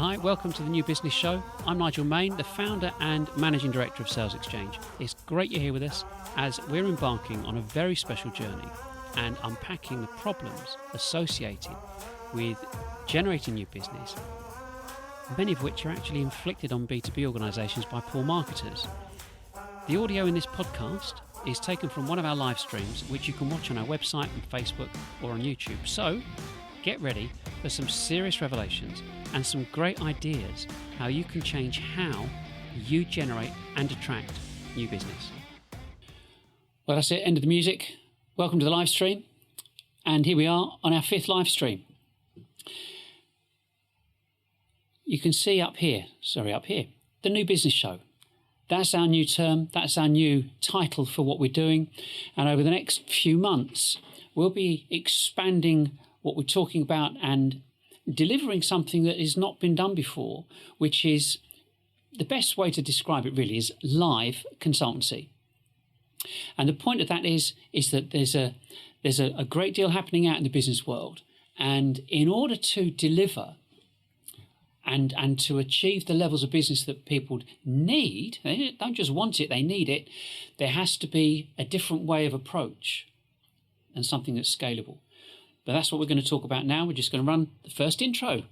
Hi, welcome to the New Business Show. I'm Nigel Main, the founder and managing director of Sales Exchange. It's great you're here with us as we're embarking on a very special journey and unpacking the problems associated with generating new business, many of which are actually inflicted on B2B organisations by poor marketers. The audio in this podcast is taken from one of our live streams, which you can watch on our website, on Facebook or on YouTube. So get ready for some serious revelations and some great ideas how you can change how you generate and attract new business. Well, that's it, end of the music. Welcome to the live stream. And here we are on our 5th live stream. You can see up here, the New Business Show. That's our new term, that's our new title for what we're doing. And over the next few months, we'll be expanding what we're talking about and delivering something that has not been done before, which is, the best way to describe it really is live consultancy. And the point of that is that there's a great deal happening out in the business world. And in order to deliver and to achieve the levels of business that people need, they don't just want it, they need it, there has to be a different way of approach and something that's scalable. But that's what we're going to talk about now. We're just going to run the first intro.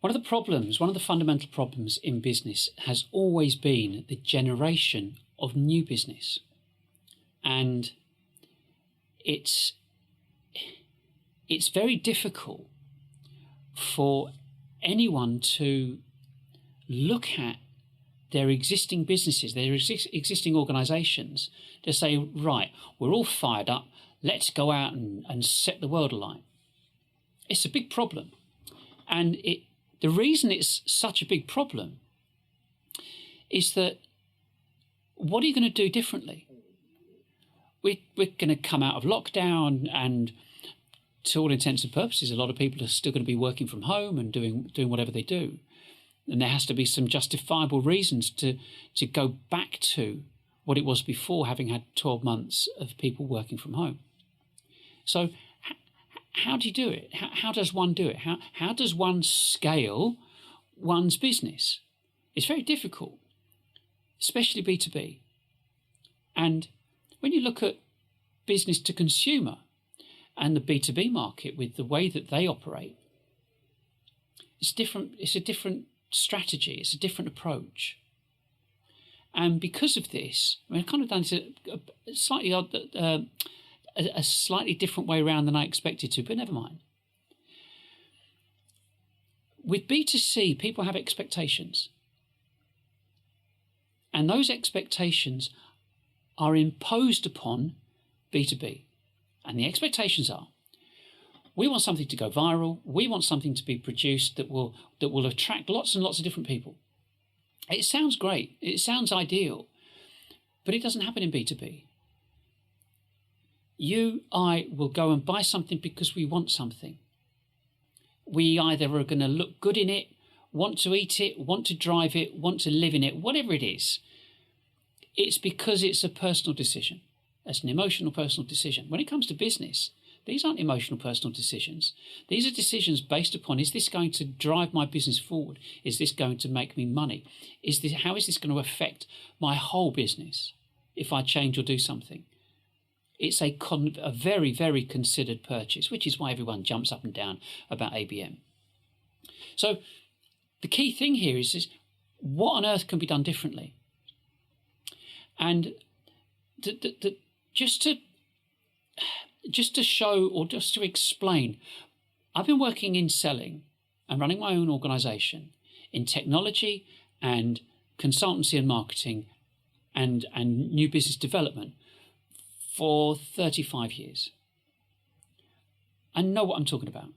One of the fundamental problems in business has always been the generation of new business. And it's very difficult for anyone to look at their existing businesses, their existing organisations, to say, right, we're all fired up, let's go out and set the world alight. It's a big problem. And the reason it's such a big problem is that what are you going to do differently? We're going to come out of lockdown, and to all intents and purposes, a lot of people are still going to be working from home and doing whatever they do. And there has to be some justifiable reasons to go back to what it was before, having had 12 months of people working from home. So how do you do it? How does one do it? How does one scale one's business? It's very difficult, especially B2B. And when you look at business to consumer and the B2B market with the way that they operate, it's different. It's a different strategy. It's a different approach. And because of this, I mean, I've kind of done a slightly odd, a slightly different way around than I expected to, but never mind. With B2C, people have expectations. And those expectations are imposed upon B2B. And the expectations are, we want something to go viral, we want something to be produced that will attract lots and lots of different people. It sounds great, it sounds ideal, but it doesn't happen in B2B. I will go and buy something because we want something. We either are going to look good in it, want to eat it, want to drive it, want to live in it, whatever it is. It's because it's a personal decision. It's an emotional personal decision. When it comes to business, these aren't emotional personal decisions. These are decisions based upon, is this going to drive my business forward? Is this going to make me money? How is this going to affect my whole business if I change or do something? It's a very, very considered purchase, which is why everyone jumps up and down about ABM. So the key thing here is what on earth can be done differently? And just to show, or just to explain, I've been working in selling and running my own organisation in technology and consultancy and marketing and new business development for 35 years. I know what I'm talking about.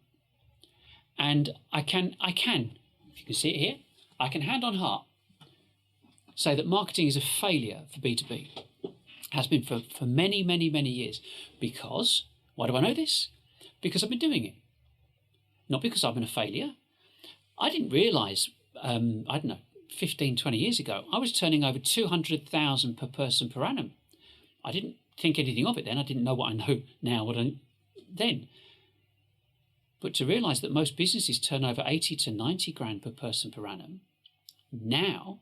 And I can, if you can see it here, I can hand on heart say that marketing is a failure for B2B. Has been for many, many, many years. Because, why do I know this? Because I've been doing it. Not because I've been a failure. I didn't realise, 15, 20 years ago, I was turning over 200,000 per person per annum. I didn't think anything of it then. I didn't know what I know now, then. But to realise that most businesses turn over 80 to 90 grand per person per annum now.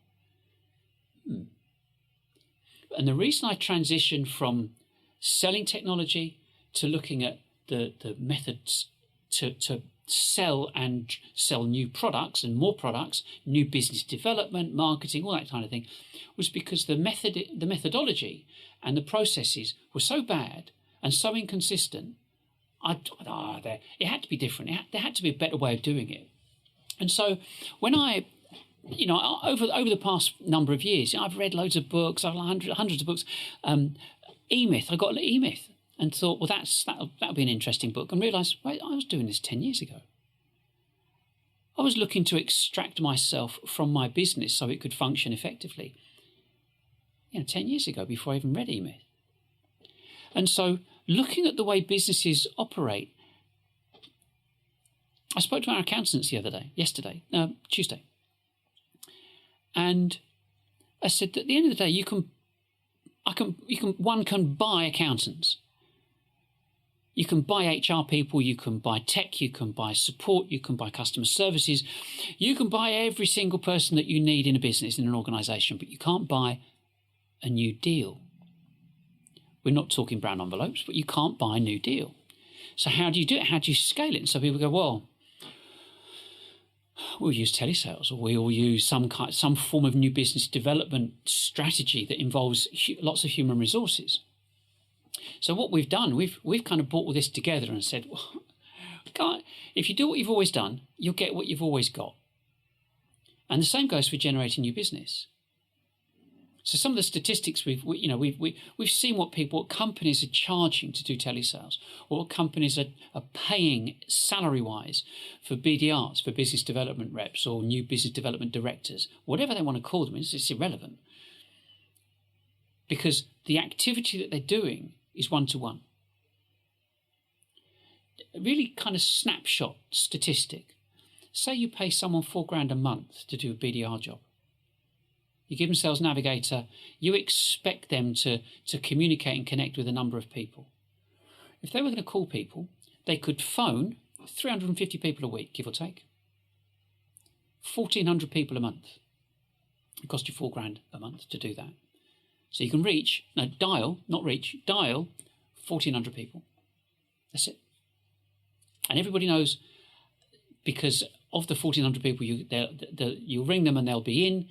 And the reason I transitioned from selling technology to looking at the methods to sell new products and more products, new business development, marketing, all that kind of thing, was because the methodology and the processes were so bad and so inconsistent. It had to be different. There had to be a better way of doing it. And so when over the past number of years, I've read loads of books, hundreds of books. E-Myth, I got an E-Myth and thought, well, that'll be an interesting book, and realised, wait, I was doing this 10 years ago. I was looking to extract myself from my business so it could function effectively 10 years ago, before I even read E-Myth. And so looking at the way businesses operate, I spoke to our accountants Tuesday, and I said that at the end of the day, one can buy accountants. You can buy HR people, you can buy tech, you can buy support, you can buy customer services, you can buy every single person that you need in a business, in an organisation, but you can't buy a new deal. We're not talking brown envelopes, but you can't buy a new deal. So how do you do it? How do you scale it? And so people go, well, we'll use telesales, or we'll use some form of new business development strategy that involves lots of human resources. So what we've done, we've kind of brought all this together and said, well, if you do what you've always done, you'll get what you've always got. And the same goes for generating new business. So some of the statistics we've seen what companies are charging to do telesales, or what companies are paying salary-wise for BDRs, for business development reps, or new business development directors, whatever they want to call them. It's irrelevant, because the activity that they're doing is one-to-one. A really kind of snapshot statistic. Say you pay someone $4,000 a month to do a BDR job. You give them Sales Navigator, you expect them to communicate and connect with a number of people. If they were going to call people, they could phone 350 people a week, give or take. 1,400 people a month. It costs you $4,000 a month to do that. So you can dial 1,400 people. That's it. And everybody knows, because of the 1,400 people, you'll ring them and they'll be in,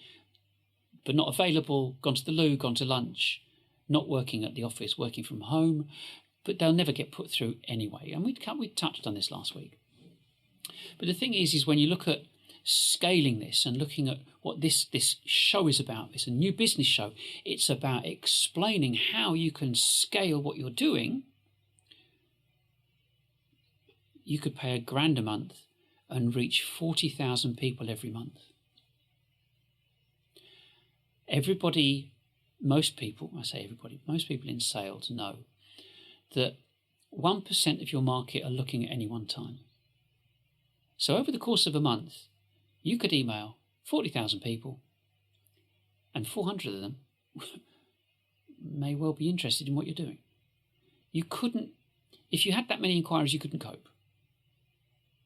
but not available, gone to the loo, gone to lunch, not working at the office, working from home, but they'll never get put through anyway. And we touched on this last week. But the thing is when you look at scaling this and looking at what this show is about, it's a new business show, it's about explaining how you can scale what you're doing. You could pay $1,000 a month and reach 40,000 people every month. Most people in sales know that 1% of your market are looking at any one time. So over the course of a month, you could email 40,000 people, and 400 of them may well be interested in what you're doing. If you had that many inquiries, you couldn't cope.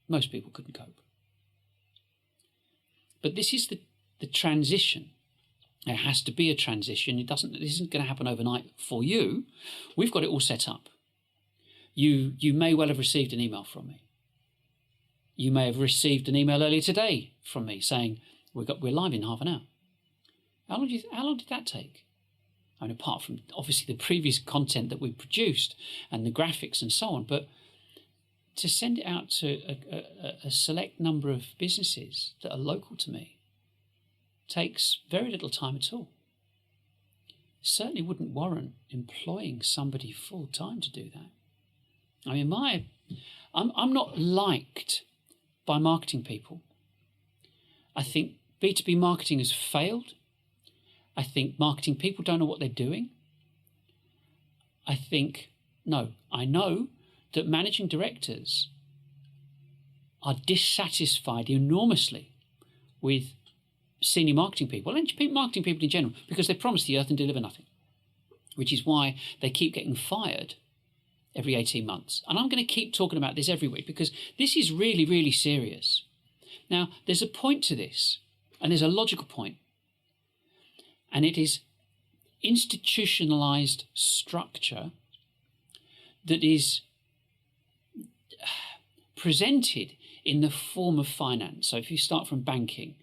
Most people couldn't cope. But this is the transition. There has to be a transition. This isn't going to happen overnight for you. We've got it all set up. You may well have received an email from me. You may have received an email earlier today from me saying we're live in half an hour. How long did that take? I mean, apart from obviously the previous content that we produced and the graphics and so on, but to send it out to a select number of businesses that are local to me takes very little time at all. It certainly wouldn't warrant employing somebody full time to do that. I mean, I'm not liked by marketing people. I think B2B marketing has failed. I think marketing people don't know what they're doing. I know that managing directors are dissatisfied enormously with senior marketing people and marketing people in general, because they promise the earth and deliver nothing, which is why they keep getting fired every 18 months. And I'm going to keep talking about this every week because this is really, really serious. Now, there's a point to this, and there's a logical point, and it is institutionalized structure that is presented in the form of finance. So if you start from banking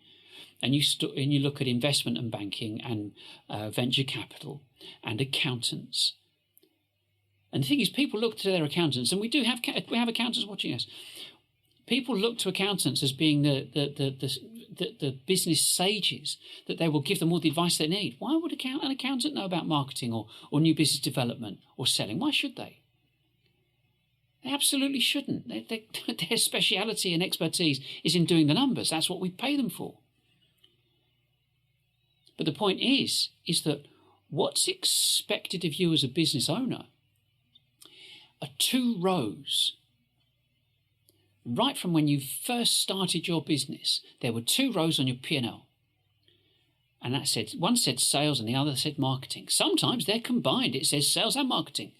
and you look at investment and banking and venture capital and accountants, and the thing is, people look to their accountants, and we have accountants watching us. People look to accountants as being the business sages, that they will give them all the advice they need. Why would an accountant know about marketing or new business development or selling? Why should they? They absolutely shouldn't. Their speciality and expertise is in doing the numbers. That's what we pay them for. But the point is that what's expected of you as a business owner are 2 rows. Right from when you first started your business, there were 2 rows on your P&L. And that said, one said sales and the other said marketing. Sometimes they're combined. It says sales and marketing.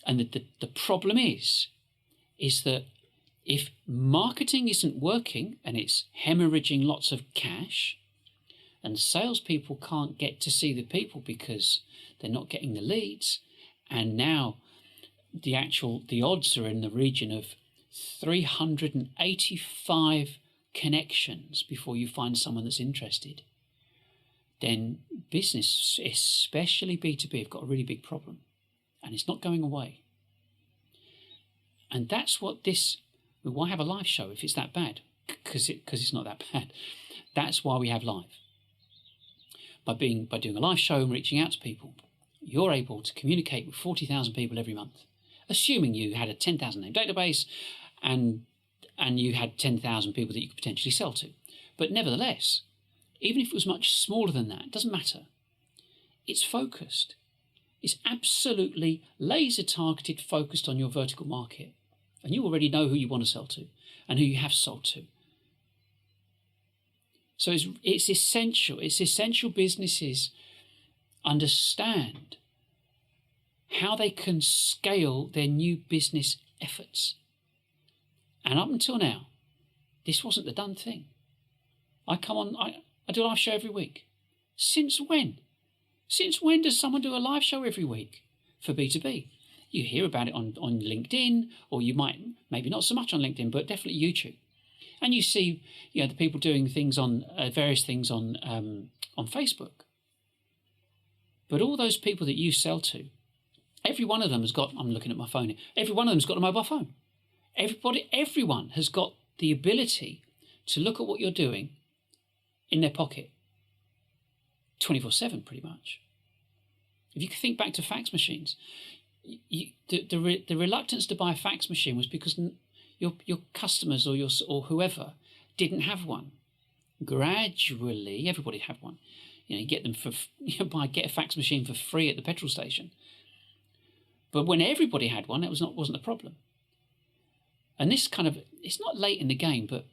And the problem is that if marketing isn't working and it's hemorrhaging lots of cash, and salespeople can't get to see the people because they're not getting the leads, and now the odds are in the region of 385 connections before you find someone that's interested, then business, especially B2B, have got a really big problem. And it's not going away. And that's what why have a live show if it's that bad? Because it's not that bad. That's why we have live. By doing a live show and reaching out to people, you're able to communicate with 40,000 people every month, assuming you had a 10,000 name database and you had 10,000 people that you could potentially sell to. But nevertheless, even if it was much smaller than that, it doesn't matter. It's focused. It's absolutely laser targeted, focused on your vertical market. And you already know who you want to sell to and who you have sold to. So it's essential. It's essential businesses understand how they can scale their new business efforts. And up until now, this wasn't the done thing. I do a live show every week. Since when? Since when does someone do a live show every week for B2B? You hear about it on LinkedIn, or you might, maybe not so much on LinkedIn, but definitely YouTube. And you see, the people doing things on various things on Facebook. But all those people that you sell to, every one of them has got, I'm looking at my phone here, every one of them has got a mobile phone. Everyone has got the ability to look at what you're doing in their pocket 24/7 pretty much. If you think back to fax machines, the reluctance to buy a fax machine was because your customers or whoever didn't have one. Gradually, everybody had one. You get them get a fax machine for free at the petrol station. But when everybody had one, it wasn't a problem. And this it's not late in the game, but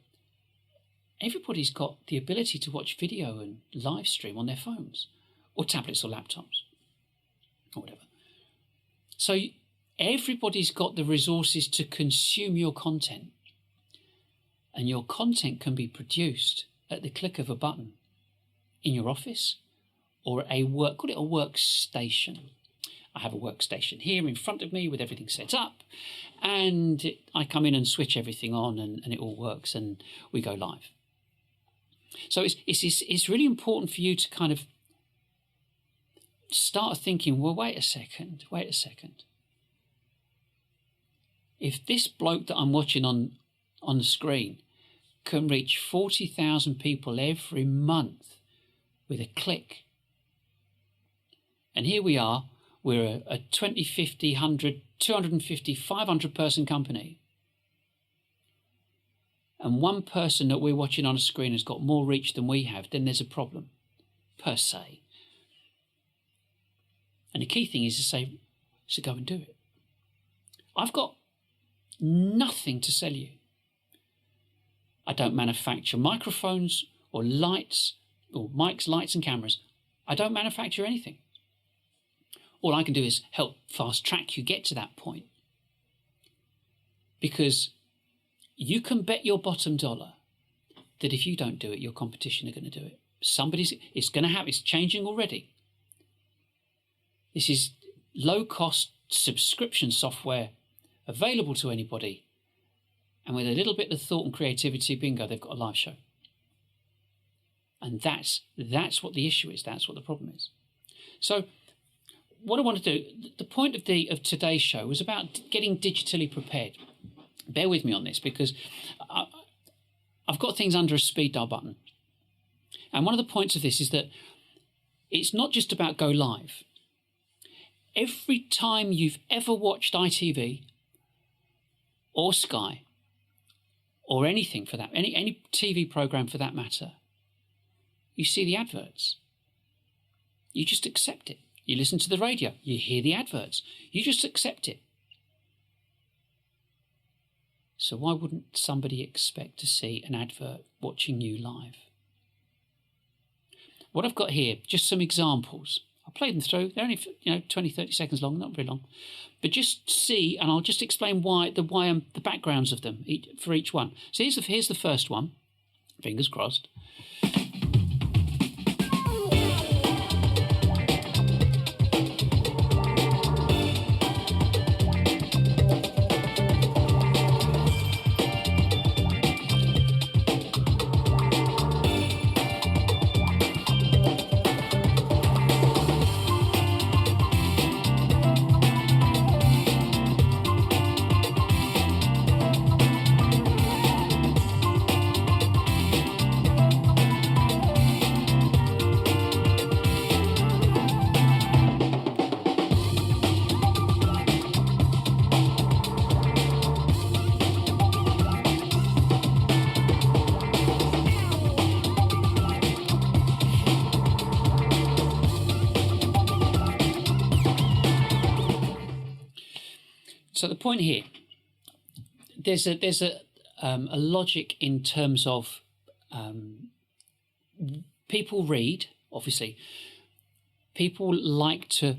everybody's got the ability to watch video and live stream on their phones or tablets or laptops or whatever. So everybody's got the resources to consume your content, and your content can be produced at the click of a button in your office or call it a workstation. I have a workstation here in front of me with everything set up, and I come in and switch everything on and it all works and we go live. So it's really important for you to kind of start thinking, well, wait a second. If this bloke that I'm watching on the screen can reach 40,000 people every month with a click, and here we are, we're a 20, 50, 100, 250, 500 person company, and one person that we're watching on a screen has got more reach than we have, then there's a problem, per se. And the key thing is to say, so go and do it. I've got nothing to sell you. I don't manufacture microphones or lights, or mics, lights and cameras. I don't manufacture anything. All I can do is help fast track you get to that point. Because you can bet your bottom dollar that if you don't do it, your competition are going to do it. It's going to happen. It's changing already. This is low-cost subscription software available to anybody. And with a little bit of thought and creativity, bingo, they've got a live show. And that's what the issue is. That's what the problem is. So what I want to do, the point of today's show was about getting digitally prepared. Bear with me on this, because I've got things under a speed dial button. And one of the points of this is that it's not just about go live. Every time you've ever watched ITV or Sky or anything for that, any TV program for that matter, you see the adverts. You just accept it. You listen to the radio, you hear the adverts. You just accept it. So why wouldn't somebody expect to see an advert watching you live? What I've got here, just some examples. I'll play them through. They're only 20, 30 seconds long, not very long. But just see, and I'll just explain the backgrounds of them for each one. So here's the first one. Fingers crossed. So the point here, there's a logic in terms of people read. Obviously, people like to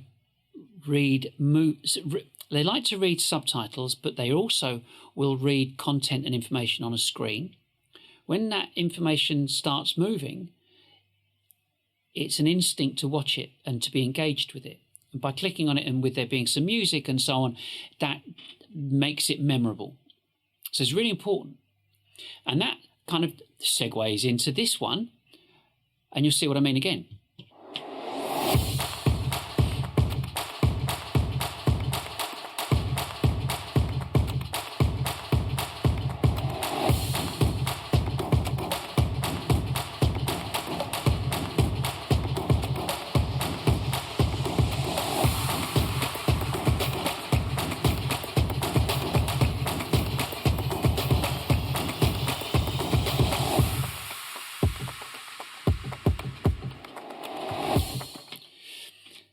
read. They like to read subtitles, but they also will read content and information on a screen. When that information starts moving, it's an instinct to watch it and to be engaged with it. And by clicking on it and with there being some music and so on, that makes it memorable. So it's really important. And that kind of segues into this one, and you'll see what I mean again.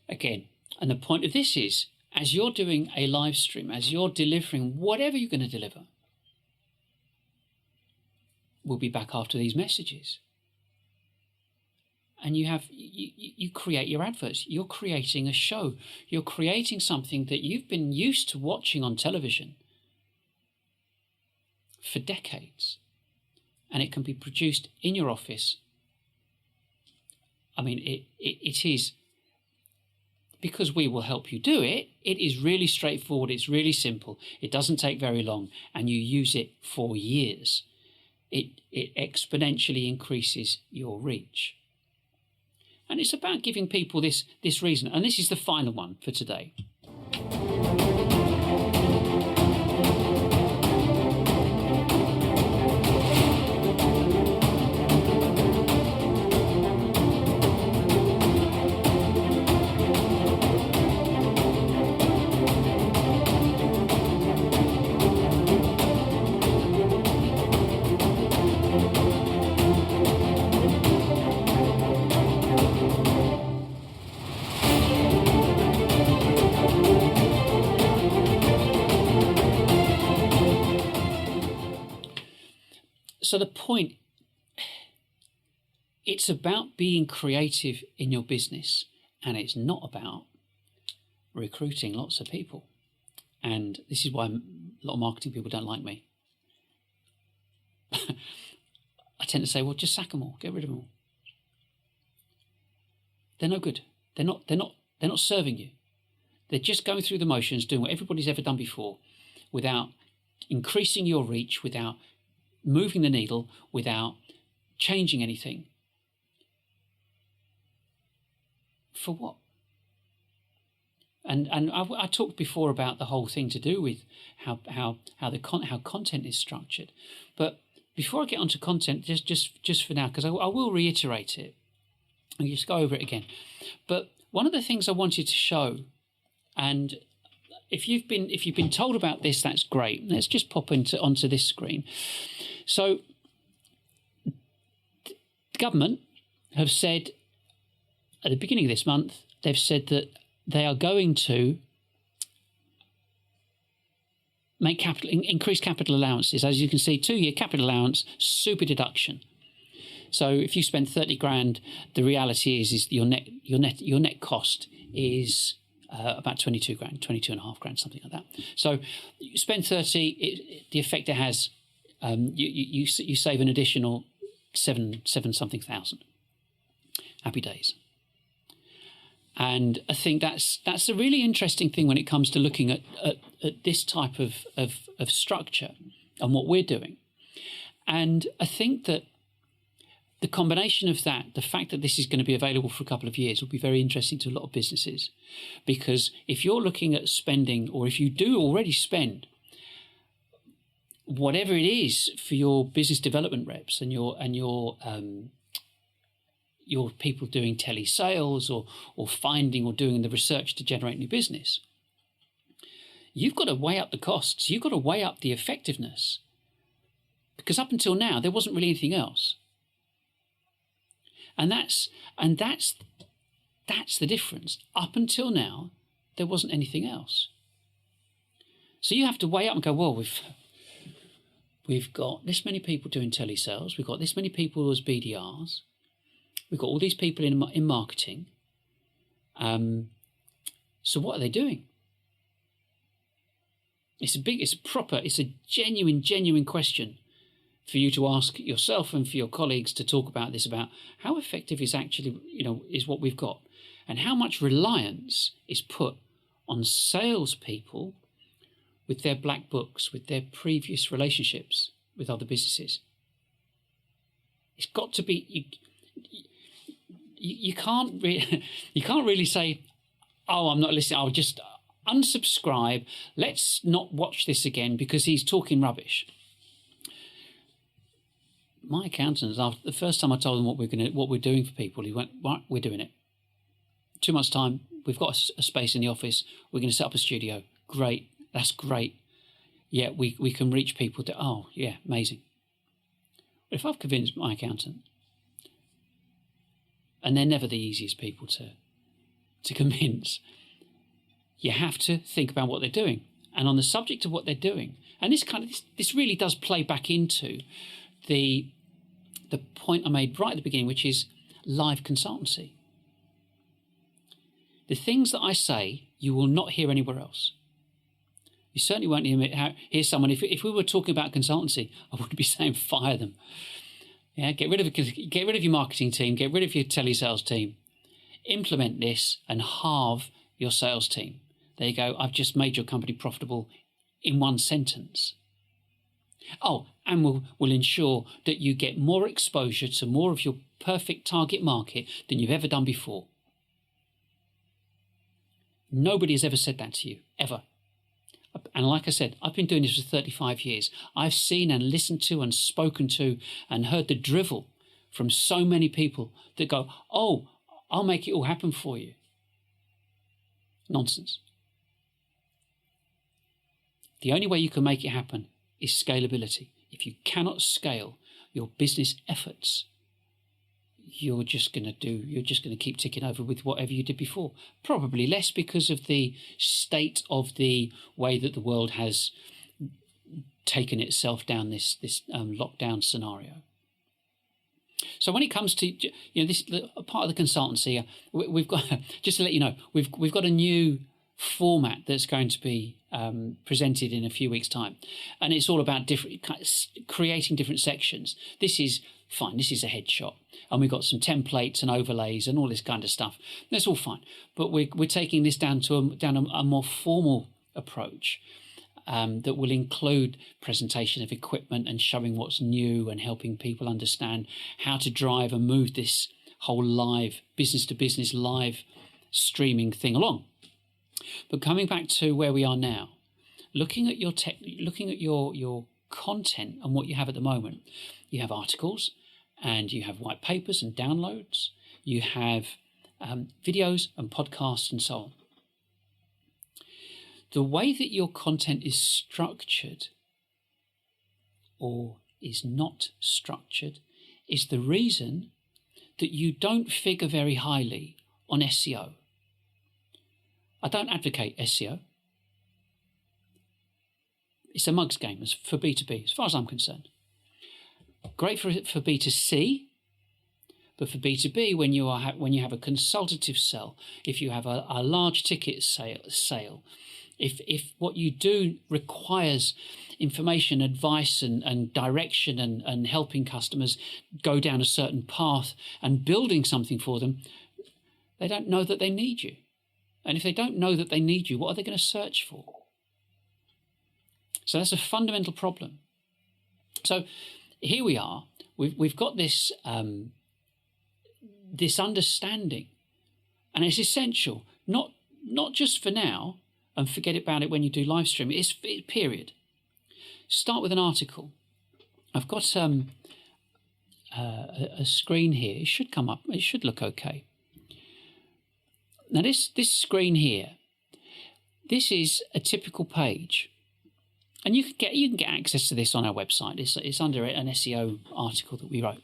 Again, and the point of this is, as you're doing a live stream, as you're delivering whatever you're going to deliver, we'll be back after these messages. And you create your adverts. You're creating a show. You're creating something that you've been used to watching on television for decades. And it can be produced in your office. I mean, it is, because we will help you do it, it is really straightforward, it's really simple, it doesn't take very long, and you use it for years. It exponentially increases your reach. And it's about giving people this reason. And this is the final one for today. So the point it's about being creative in your business, and it's not about recruiting lots of people. And this is why a lot of marketing people don't like me. I tend to say, well, just sack them all, get rid of them all. They're no good. They're not serving you. They're just going through the motions, doing what everybody's ever done before, without increasing your reach, without moving the needle, without changing anything. For what? And I talked before about the whole thing to do with how content is structured, but before I get onto content, just for now, because I will reiterate it and just go over it again. But one of the things I wanted to show, and if you've been told about this, that's great. Let's just pop onto this screen. So the government have said at the beginning of this month, they've said that they are going to increase capital allowances. As you can see, 2-year capital allowance, super deduction. So if you spend 30 grand, the reality is your net cost is about 22 grand, 22 and a half grand, something like that. So you spend 30, the effect it has, you save an additional seven something thousand. Happy days. And I think that's a really interesting thing when it comes to looking at this type of structure and what we're doing. And I think that the combination of that, the fact that this is going to be available for a couple of years, will be very interesting to a lot of businesses. Because if you're looking at spending, or if you do already spend, whatever it is for your business development reps and your people doing telesales or finding or doing the research to generate new business, you've got to weigh up the costs. You've got to weigh up the effectiveness, because up until now there wasn't really anything else. And that's the difference. Up until now, there wasn't anything else. So you have to weigh up and go, well, we've got this many people doing telesales. We've got this many people as BDRs. We've got all these people in marketing. So what are they doing? It's a genuine question for you to ask yourself and for your colleagues to talk about this, about how effective is actually, is what we've got, and how much reliance is put on salespeople with their black books, with their previous relationships with other businesses. It's got to be. You can't really say, oh, I'm not listening, I'll just unsubscribe, let's not watch this again because he's talking rubbish. My accountants, after the first time I told them what we're doing for people, he went, right, we're doing it. 2 months' time, we've got a space in the office, we're going to set up a studio. Great, that's great. Yeah, we can reach people to, oh, yeah, amazing. But if I've convinced my accountant, and they're never the easiest people to convince, you have to think about what they're doing. And on the subject of what they're doing, and this really does play back into the point I made right at the beginning, which is live consultancy. The things that I say, you will not hear anywhere else. You certainly won't hear someone, if we were talking about consultancy, I wouldn't be saying fire them. Yeah, get rid of your marketing team, get rid of your telesales team, implement this and halve your sales team. There you go, I've just made your company profitable in one sentence. Oh, and we'll ensure that you get more exposure to more of your perfect target market than you've ever done before. Nobody has ever said that to you, ever. And like I said, I've been doing this for 35 years. I've seen and listened to and spoken to and heard the drivel from so many people that go, oh, I'll make it all happen for you. Nonsense. The only way you can make it happen is scalability. If you cannot scale your business efforts, you're just going to keep ticking over with whatever you did before. Probably less because of the state of the way that the world has taken itself down this lockdown scenario. So when it comes to this part of the consultancy, we've got just to let you know, we've got a new format that's going to be presented in a few weeks' time, and it's all about creating different sections. This is fine. This is a headshot, and we've got some templates and overlays and all this kind of stuff. That's all fine, but we're taking this down to a more formal approach. That will include presentation of equipment and showing what's new and helping people understand how to drive and move this whole live business-to-business live streaming thing along. But coming back to where we are now, looking at your content and what you have at the moment, you have articles and you have white papers and downloads, you have videos and podcasts and so on. The way that your content is structured or is not structured is the reason that you don't figure very highly on SEO. I don't advocate SEO. It's a mug's game for B2B, as far as I'm concerned. Great for B2C, but for B2B, when you have a consultative sell, if you have a large ticket sale, if what you do requires information, advice and direction and helping customers go down a certain path and building something for them, they don't know that they need you. And if they don't know that they need you, what are they going to search for? So that's a fundamental problem. So here we are. We've got this this understanding, and it's essential, not just for now, and forget about it when you do live stream. It's period. Start with an article. I've got a screen here. It should come up. It should look okay. Now this screen here, this is a typical page, and you can get access to this on our website. It's under an SEO article that we wrote.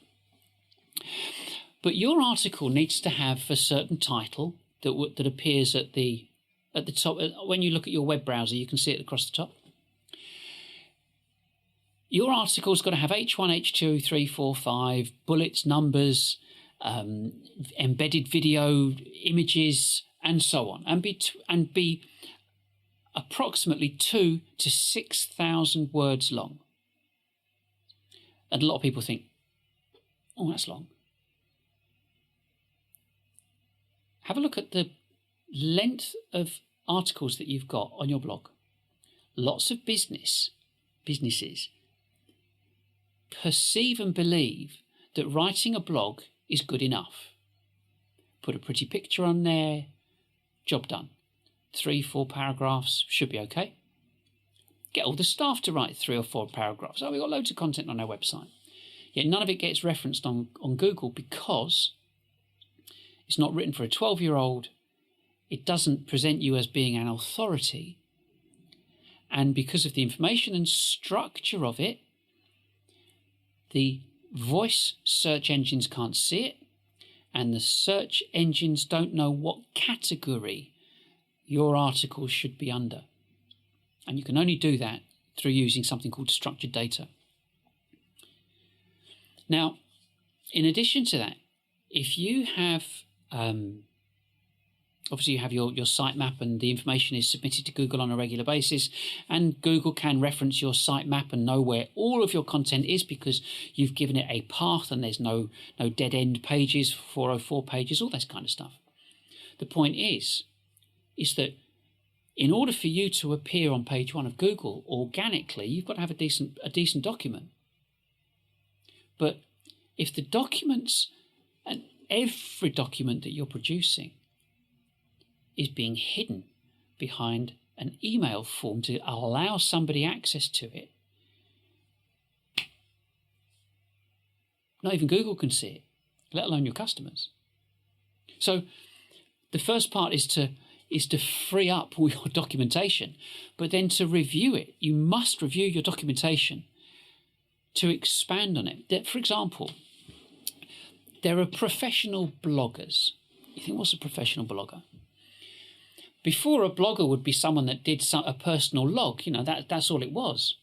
But your article needs to have a certain title that appears at the top. When you look at your web browser, you can see it across the top. Your article's got to have H1, H2, 3, 4, 5, bullets, numbers, embedded video, images, and so on, and be approximately 2,000 to 6,000 words long. And a lot of people think, oh, that's long. Have a look at the length of articles that you've got on your blog. Lots of businesses perceive and believe that writing a blog is good enough. Put a pretty picture on there, job done. 3, 4 paragraphs should be okay. Get all the staff to write 3 or 4 paragraphs. Oh, we've got loads of content on our website. Yet none of it gets referenced on Google because it's not written for a 12-year-old. It doesn't present you as being an authority. And because of the information and structure of it, the voice search engines can't see it, and the search engines don't know what category your article should be under. And you can only do that through using something called structured data. Now, in addition to that, if you have obviously you have your sitemap, and the information is submitted to Google on a regular basis, and Google can reference your sitemap and know where all of your content is because you've given it a path and there's no dead end pages, 404 pages, all that kind of stuff. The point is that in order for you to appear on page 1 of Google organically, you've got to have a decent document. But if the documents, and every document that you're producing is being hidden behind an email form to allow somebody access to it, not even Google can see it, let alone your customers. So the first part is to free up all your documentation, but then to review it. You must review your documentation to expand on it. For example, there are professional bloggers. You think, what's a professional blogger? Before, a blogger would be someone that did a personal log. That's all it was.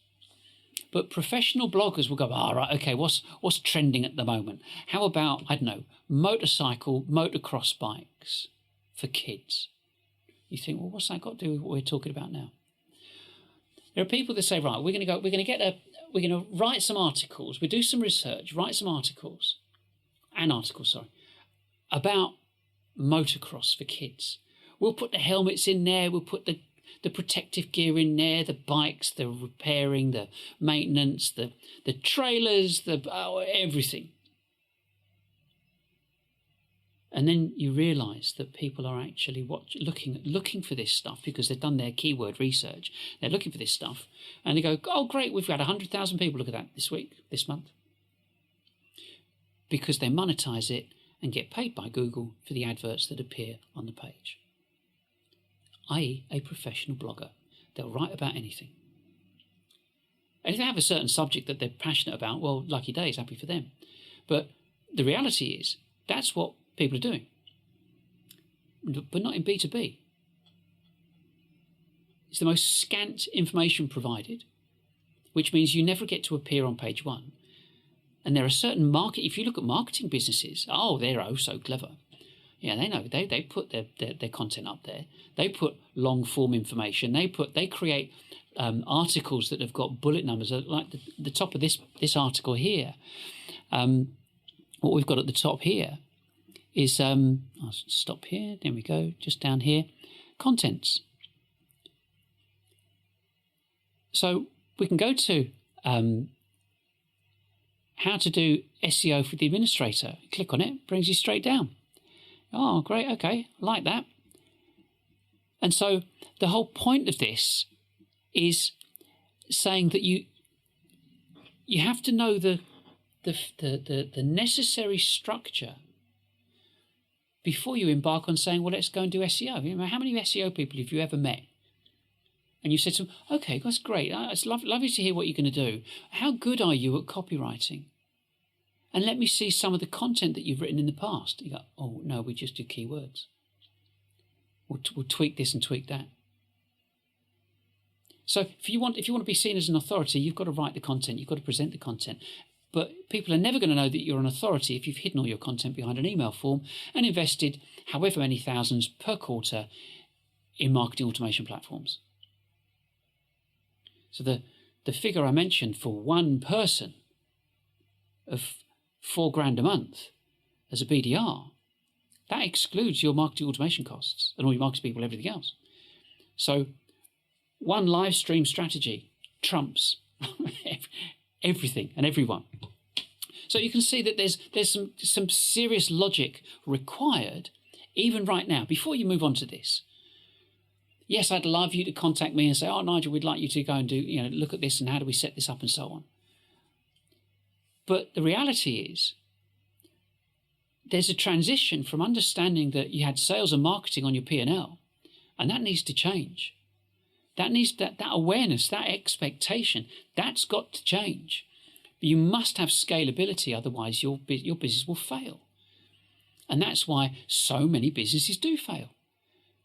But professional bloggers will go, right, okay, what's trending at the moment? How about, I don't know, motocross bikes for kids? You think, well, what's that got to do with what we're talking about now? There are people that say, right, we're going to write some articles, we do some research, write some articles, about motocross for kids. We'll put the helmets in there, we'll put the protective gear in there, the bikes, the repairing, the maintenance, the trailers, everything. And then you realise that people are actually looking for this stuff because they've done their keyword research. They're looking for this stuff, and they go, "Oh, great! We've had 100,000 people look at that this month," because they monetize it and get paid by Google for the adverts that appear on the page. I.e., a professional blogger. They'll write about anything, and if they have a certain subject that they're passionate about, well, lucky days, happy for them. But the reality is that's what people are doing, but not in B2B. It's the most scant information provided, which means you never get to appear on page one. And there are certain if you look at marketing businesses, they're so clever. Yeah, they know. They put their content up there. They put long form information. They create articles that have got bullet numbers, like the top of this article here. What we've got at the top here is, I'll stop here, there we go, just down here, contents. So we can go to how to do SEO for the administrator. Click on it, brings you straight down. Oh, great, okay, I like that. And so the whole point of this is saying that you have to know the necessary structure before you embark on saying, well, let's go and do SEO. You know, how many SEO people have you ever met? And you said to them, okay, that's great. It's lovely to hear what you're going to do. How good are you at copywriting? And let me see some of the content that you've written in the past. You go, oh, no, we just do keywords. We'll tweak this and tweak that. So if you want to be seen as an authority, you've got to write the content. You've got to present the content. But people are never going to know that you're an authority if you've hidden all your content behind an email form and invested however many thousands per quarter in marketing automation platforms. So the figure I mentioned for one person of $4,000 a month as a BDR, that excludes your marketing automation costs and all your marketing people, everything else. So one live stream strategy trumps everything and everyone. So you can see that there's some serious logic required even right now before you move on to this. Yes, I'd love you to contact me and say, oh, Nigel, we'd like you to go and do, look at this and how do we set this up and so on. But the reality is there's a transition from understanding that you had sales and marketing on your P&L, and that needs to change. That needs that awareness, that expectation, that's got to change. You must have scalability, otherwise your business will fail. And that's why so many businesses do fail,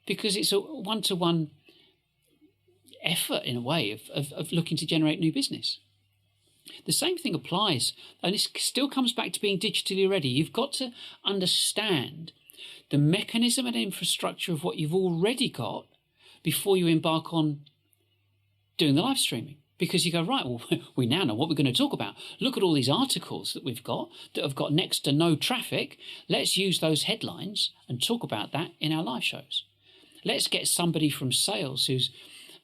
because it's a one-to-one effort in a way of looking to generate new business. The same thing applies, and it still comes back to being digitally ready. You've got to understand the mechanism and infrastructure of what you've already got before you embark on doing the live streaming. Because you go, right, well, we now know what we're going to talk about. Look at all these articles that we've got that have got next to no traffic. Let's use those headlines and talk about that in our live shows. Let's get somebody from sales who's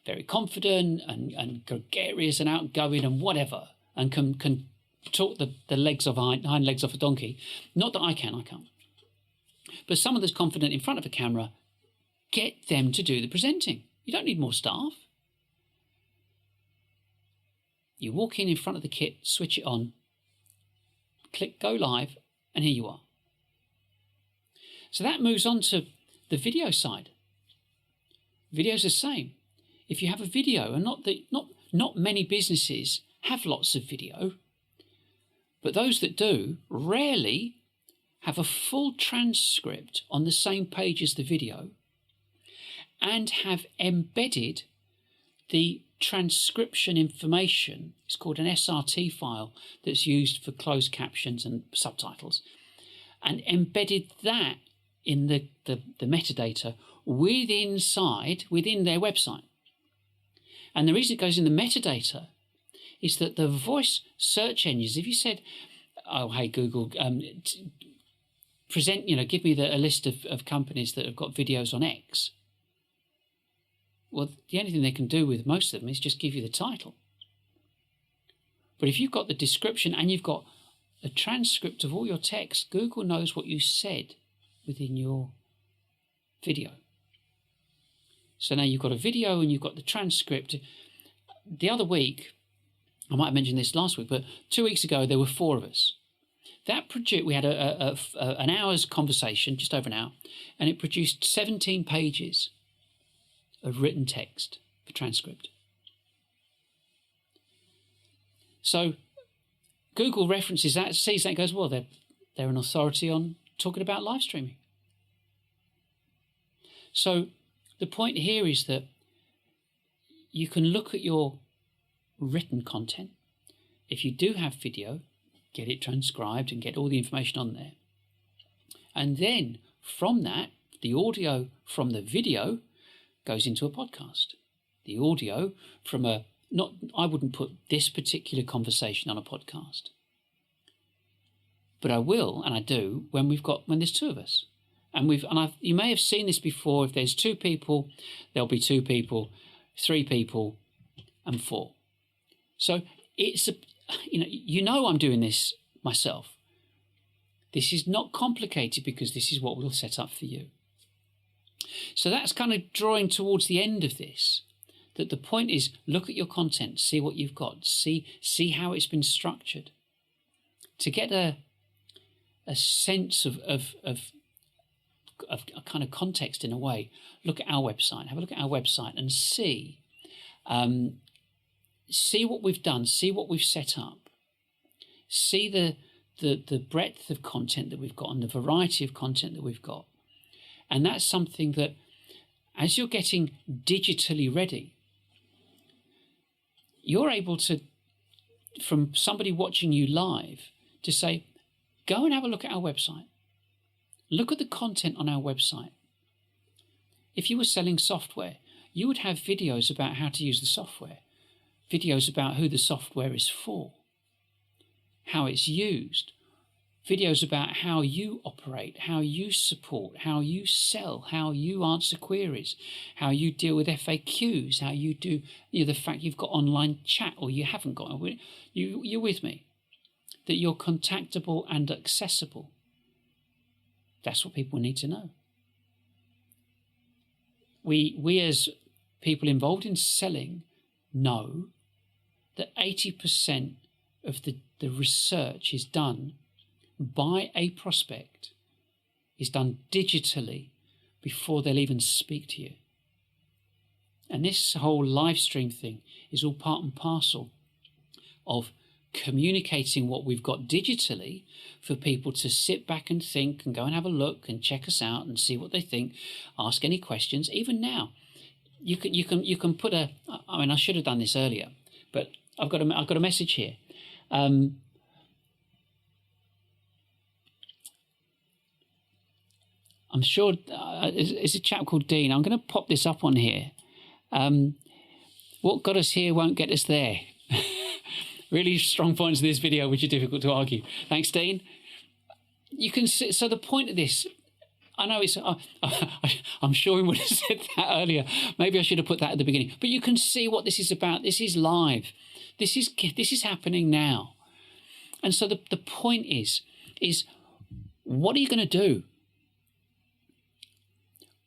very confident and gregarious and outgoing and whatever, and can talk the hind legs off a donkey. Not that I can't. But someone that's confident in front of a camera, get them to do the presenting. You don't need more staff. You walk in front of the kit, switch it on, click go live, and here you are. So that moves on to the video side. Video's the same. If you have a video, and not many businesses have lots of video, but those that do rarely have a full transcript on the same page as the video and have embedded the transcription information. It's called an SRT file that's used for closed captions and subtitles, and embedded that in the metadata within their website. And the reason it goes in the metadata is that the voice search engines, if you said, oh, hey, Google, give me a list of companies that have got videos on X. Well, the only thing they can do with most of them is just give you the title. But if you've got the description and you've got a transcript of all your text, Google knows what you said within your video. So now you've got a video and you've got the transcript. The other week, I might have mentioned this last week, but 2 weeks ago there were 4 of us. We had an hour's conversation, just over an hour, and it produced 17 pages of written text for transcript. So Google references that, sees that, and goes, well, they're an authority on talking about live streaming. So the point here is that you can look at your written content. If you do have video, get it transcribed and get all the information on there. And then from that, the audio from the video goes into a podcast. The audio from I wouldn't put this particular conversation on a podcast, but I will, and I do, when there's 2 of us. You may have seen this before. If there's 2 people, there'll be 2 people, 3 people, and 4. So it's I'm doing this myself. This is not complicated because this is what we'll set up for you. So that's kind of drawing towards the end of this. That the point is, look at your content, see what you've got, see how it's been structured, to get a sense of a kind of context in a way. Look at our website. Have a look at our website and see what we've done, see what we've set up, see the breadth of content that we've got and the variety of content that we've got. And that's something that, as you're getting digitally ready, you're able to, from somebody watching you live, to say, go and have a look at our website. Look at the content on our website. If you were selling software, you would have videos about how to use the software, videos about who the software is for, how it's used, videos about how you operate, how you support, how you sell, how you answer queries, how you deal with FAQs, how you do the fact you've got online chat or you haven't got. You're with me? That you're contactable and accessible. That's what people need to know. We as people involved in selling know that 80% of the research is done by a prospect, is done digitally before they'll even speak to you. And this whole live stream thing is all part and parcel of communicating what we've got digitally for people to sit back and think and go and have a look and check us out and see what they think, ask any questions. Even now, you can put I should have done this earlier, but I've got a message here. I'm sure it's a chap called Dean. I'm going to pop this up on here. What got us here won't get us there. Really strong points in this video, which are difficult to argue. Thanks, Dean. You can see, so the point of this, I know it's, I'm sure we would have said that earlier. Maybe I should have put that at the beginning. But you can see what this is about. This is live. This is happening now. And so the point is what are you going to do?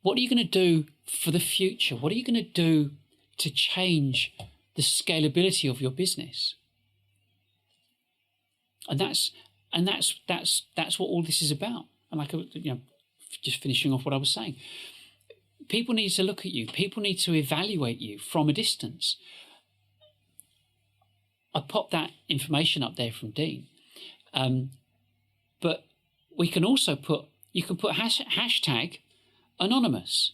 What are you going to do for the future? What are you going to do to change the scalability of your business? And that's what all this is about. And just finishing off what I was saying, people need to look at you. People need to evaluate you from a distance. I popped that information up there from Dean, but we can also you can put hashtag anonymous.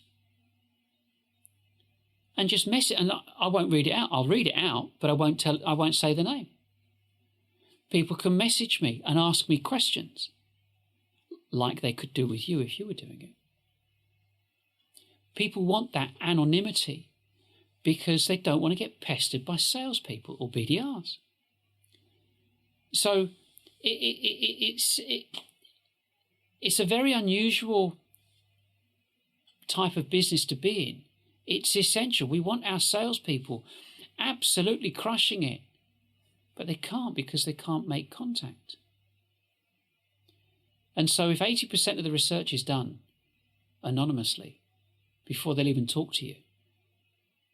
and just mess it. And I won't read it out. I'll read it out, but I won't say the name. People can message me and ask me questions like they could do with you if you were doing it. People want that anonymity because they don't want to get pestered by salespeople or BDRs. So it's a very unusual type of business to be in. It's essential. We want our salespeople absolutely crushing it, but they can't because they can't make contact. And so if 80% of the research is done anonymously before they'll even talk to you,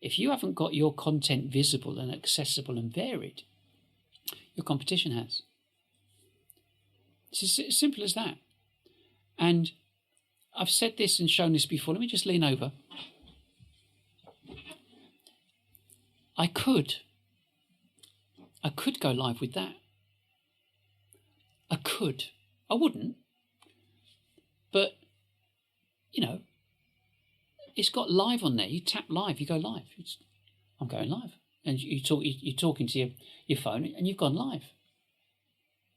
if you haven't got your content visible and accessible and varied, your competition has. It's as simple as that. And I've said this and shown this before. Let me just lean over. I could go live with that. I could. I wouldn't. But, it's got live on there. You tap live, you go live. I'm going live. And you're talking to your phone and you've gone live.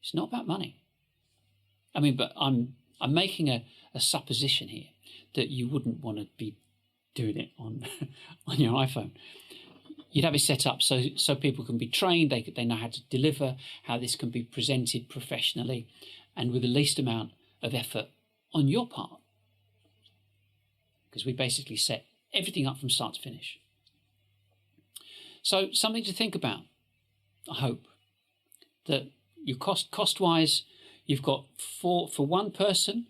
It's not about money. I mean, but I'm making a supposition here that you wouldn't want to be doing it on your iPhone. You'd have it set up so people can be trained, they know how to deliver, how this can be presented professionally and with the least amount of effort on your part. Because we basically set everything up from start to finish. So something to think about, I hope, that your cost-wise, you've got for one person,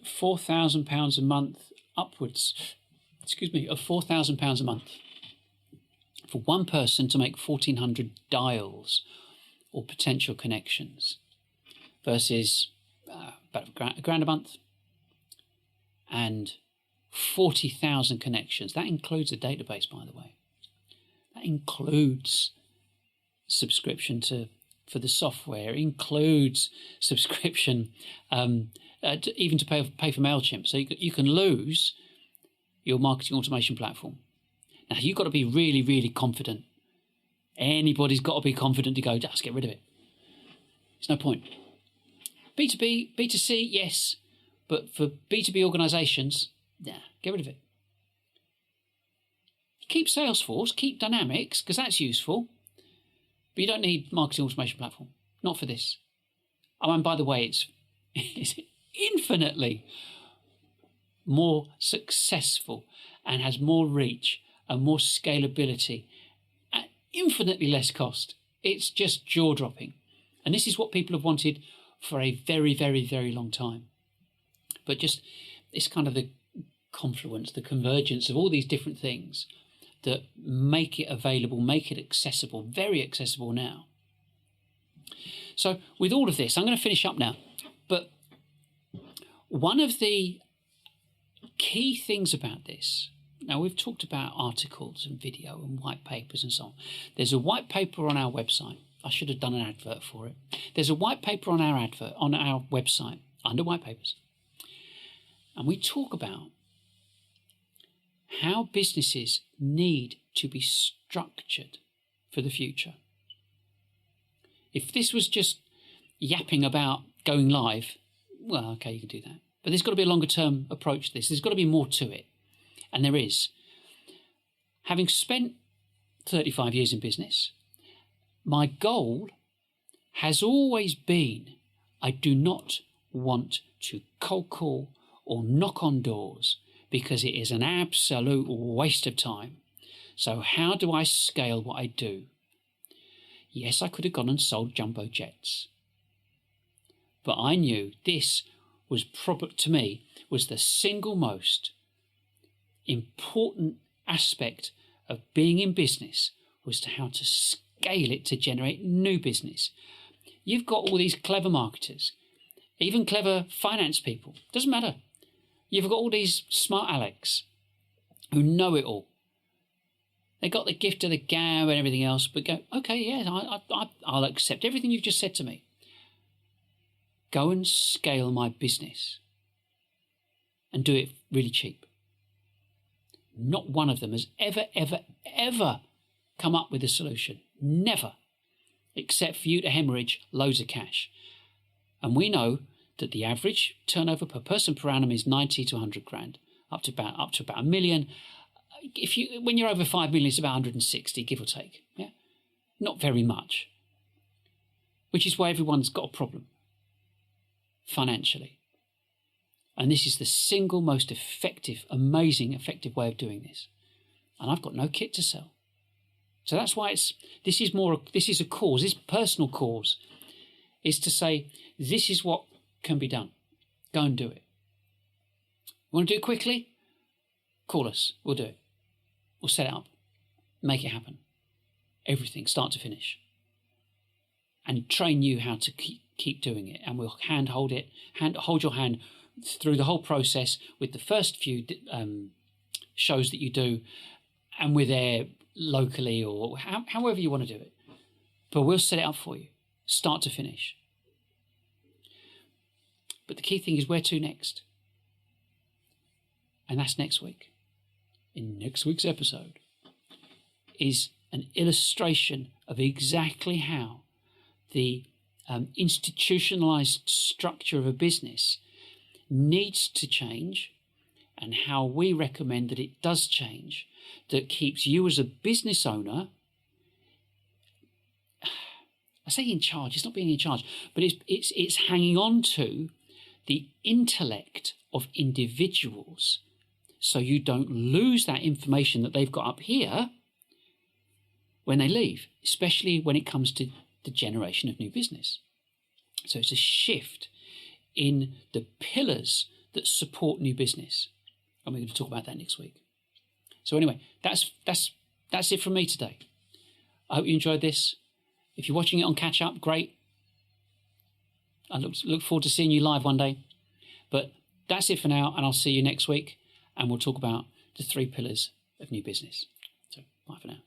£4,000 a month upwards, of £4,000 a month. For one person to make 1,400 dials or potential connections versus about a grand a month and 40,000 connections. That includes a database, by the way. That includes subscription for the software. It includes subscription even to pay for MailChimp. So you can lose your marketing automation platform. Now, you've got to be really, really confident. Anybody's got to be confident to go, just get rid of it. There's no point. B2B, B2C, yes. But for B2B organisations, nah, get rid of it. Keep Salesforce, keep Dynamics, because that's useful. But you don't need marketing automation platform. Not for this. Oh, and by the way, it's infinitely more successful and has more reach and more scalability at infinitely less cost. It's just jaw-dropping. And this is what people have wanted for a very, very, very long time. But just it's kind of the confluence, the convergence of all these different things that make it available, make it accessible, very accessible now. So with all of this, I'm going to finish up now. But one of the key things about this, now we've talked about articles and video and white papers and so on. There's a white paper on our website. I should have done an advert for it. There's a white paper on our website under white papers. And we talk about how businesses need to be structured for the future. If this was just yapping about going live, well, okay, you can do that. But there's got to be a longer term approach to this. There's got to be more to it. And there is. Having spent 35 years in business, my goal has always been, I do not want to cold call or knock on doors because it is an absolute waste of time. So how do I scale what I do? Yes, I could have gone and sold jumbo jets. But I knew this was to me, was the single most important aspect of being in business, was to how to scale it to generate new business. You've got all these clever marketers, even clever finance people, doesn't matter. You've got all these smart Alex who know it all. They got the gift of the gab and everything else, but go, okay, yeah, I'll accept everything you've just said to me. Go and scale my business and do it really cheap. not one of them has ever come up with a solution. Never. Except for you to hemorrhage loads of cash. And we know that the average turnover per person per annum is 90 to 100 grand, up to about $1 million. When you're over 5 million, it's about 160, give or take. Yeah, not very much. Which is why everyone's got a problem financially. And this is the single most effective, amazing, effective way of doing this. And I've got no kit to sell. So that's why this is a cause, this personal cause is to say, this is what can be done. Go and do it. Want to do it quickly? Call us. We'll do it. We'll set it up. Make it happen. Everything, start to finish. And train you how to keep doing it. And we'll hold your hand through the whole process with the first few shows that you do. And we're there locally or however you want to do it. But we'll set it up for you, start to finish. But the key thing is where to next. And that's next week. In next week's episode is an illustration of exactly how the institutionalized structure of a business needs to change and how we recommend that it does change, that keeps you as a business owner, I say in charge, it's not being in charge, but it's hanging on to the intellect of individuals so you don't lose that information that they've got up here when they leave, especially when it comes to the generation of new business. So it's a shift in the pillars that support new business. And we're going to talk about that next week. So anyway, that's it from me today. I hope you enjoyed this. If you're watching it on catch up, great. I look forward to seeing you live one day. But that's it for now, and I'll see you next week, and we'll talk about the 3 pillars of new business. So bye for now.